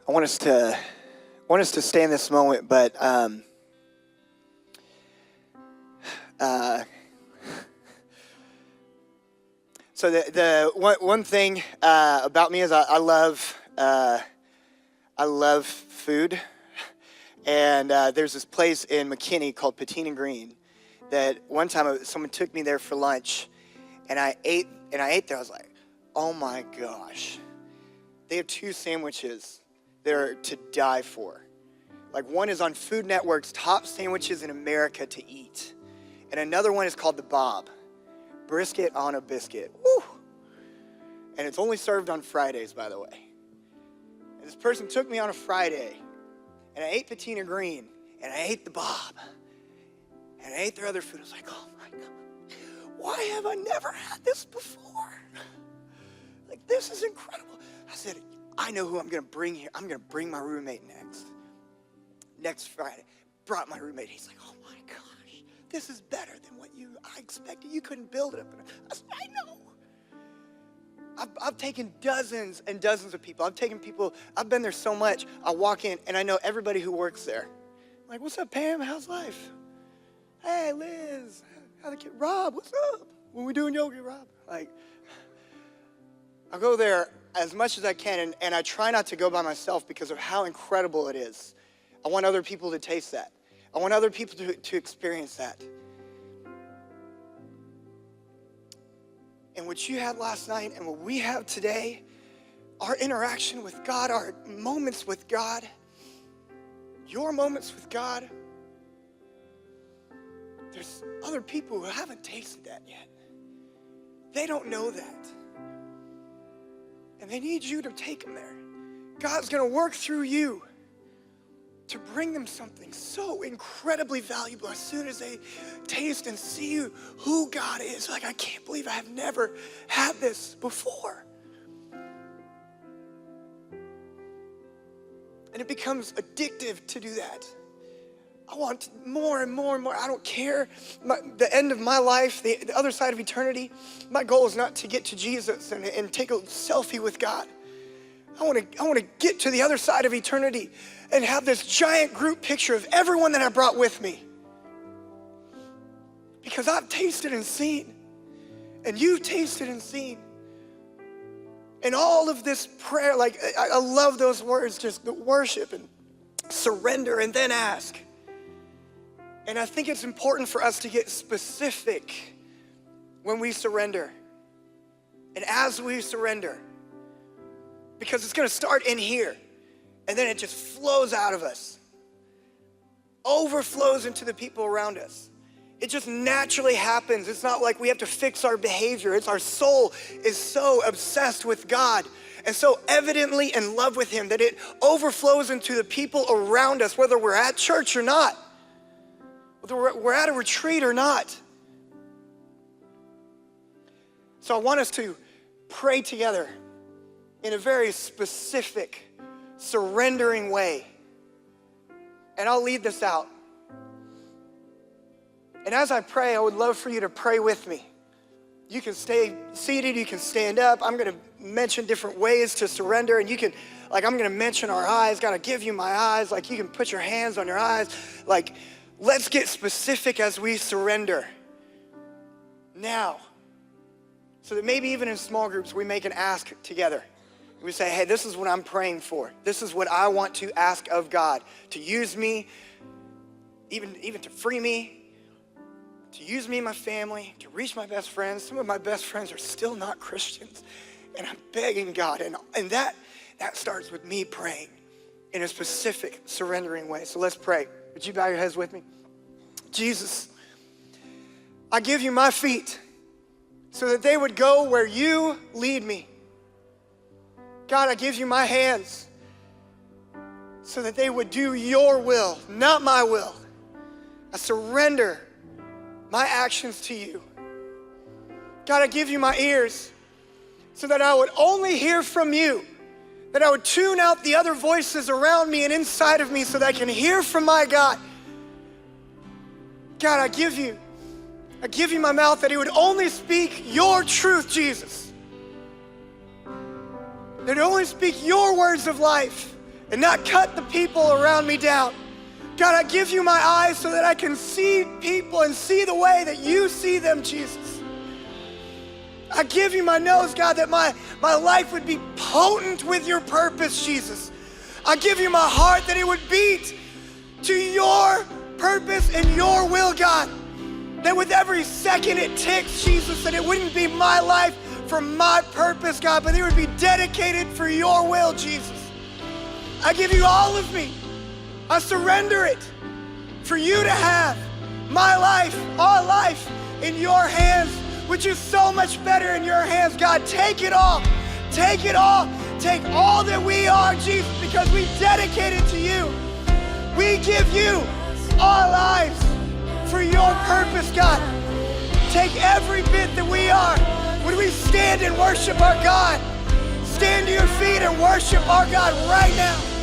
I want us to stay in this moment, but so the one thing about me is I love food, and there's this place in McKinney called Patina Green that one time someone took me there for lunch, and I ate there. I was like, oh my gosh, they have 2 sandwiches that are to die for. Like, one is on Food Network's top sandwiches in America to eat, and another one is called the Bob, brisket on a biscuit. Woo! And it's only served on Fridays, by the way. And this person took me on a Friday, and I ate Patina Green, and I ate the Bob, and I ate their other food. I was like, oh my God, why have I never had this before? Like, this is incredible. I said, I know who I'm going to bring here. I'm going to bring my roommate next Friday. Brought my roommate. He's like, oh my gosh, this is better than what I expected. You couldn't build it up. I said, I know. I've taken dozens and dozens of people. I've been there so much. I walk in and I know everybody who works there. I'm like, what's up, Pam? How's life? Hey, Liz. How the kid? Rob, what's up? When we doing yoga, Rob? Like, I go there as much as I can, and I try not to go by myself because of how incredible it is. I want other people to taste that. I want other people to experience that. And what you had last night and what we have today, our interaction with God, our moments with God, your moments with God, there's other people who haven't tasted that yet. They don't know that. And they need you to take them there. God's going to work through you to bring them something so incredibly valuable as soon as they taste and see who God is. Like, I can't believe I have never had this before. And it becomes addictive to do that. I want more and more and more. I don't care. The end of my life, the other side of eternity, my goal is not to get to Jesus and take a selfie with God. I want to get to the other side of eternity and have this giant group picture of everyone that I brought with me. Because I've tasted and seen, and you've tasted and seen. And all of this prayer, like, I love those words, just the worship and surrender and then ask. And I think it's important for us to get specific when we surrender and as we surrender, because it's going to start in here and then it just flows out of us, overflows into the people around us. It just naturally happens. It's not like we have to fix our behavior. It's our soul is so obsessed with God and so evidently in love with Him that it overflows into the people around us, whether we're at church or not. Whether we're at a retreat or not. So I want us to pray together in a very specific, surrendering way. And I'll lead this out. And as I pray, I would love for you to pray with me. You can stay seated, you can stand up. I'm gonna mention different ways to surrender, and you can, like, I'm gonna mention our eyes. God, I give you my eyes. Like, you can put your hands on your eyes. Like, let's get specific as we surrender now, so that maybe even in small groups, we make an ask together. We say, hey, this is what I'm praying for. This is what I want to ask of God, to use me, even to free me, to use me and my family, to reach my best friends. Some of my best friends are still not Christians, and I'm begging God, and that starts with me praying in a specific, surrendering way. So let's pray. Would you bow your heads with me? Jesus, I give you my feet so that they would go where you lead me. God, I give you my hands so that they would do your will, not my will. I surrender my actions to you. God, I give you my ears so that I would only hear from you, that I would tune out the other voices around me and inside of me so that I can hear from my God. God, I give you my mouth that it would only speak your truth, Jesus. That it only speak your words of life, and not cut the people around me down. God, I give you my eyes so that I can see people and see the way that you see them, Jesus. I give you my nose, God, that my life would be potent with your purpose, Jesus. I give you my heart that it would beat to your purpose and your will, God. That with every second it ticks, Jesus, that it wouldn't be my life for my purpose, God, but it would be dedicated for your will, Jesus. I give you all of me. I surrender it for you to have my life, our life in your hands, which is so much better in your hands, God. Take it all. Take it all. Take all that we are, Jesus, because we dedicate it to you. We give you our lives for your purpose, God. Take every bit that we are. Would we stand and worship our God? Stand to your feet and worship our God right now.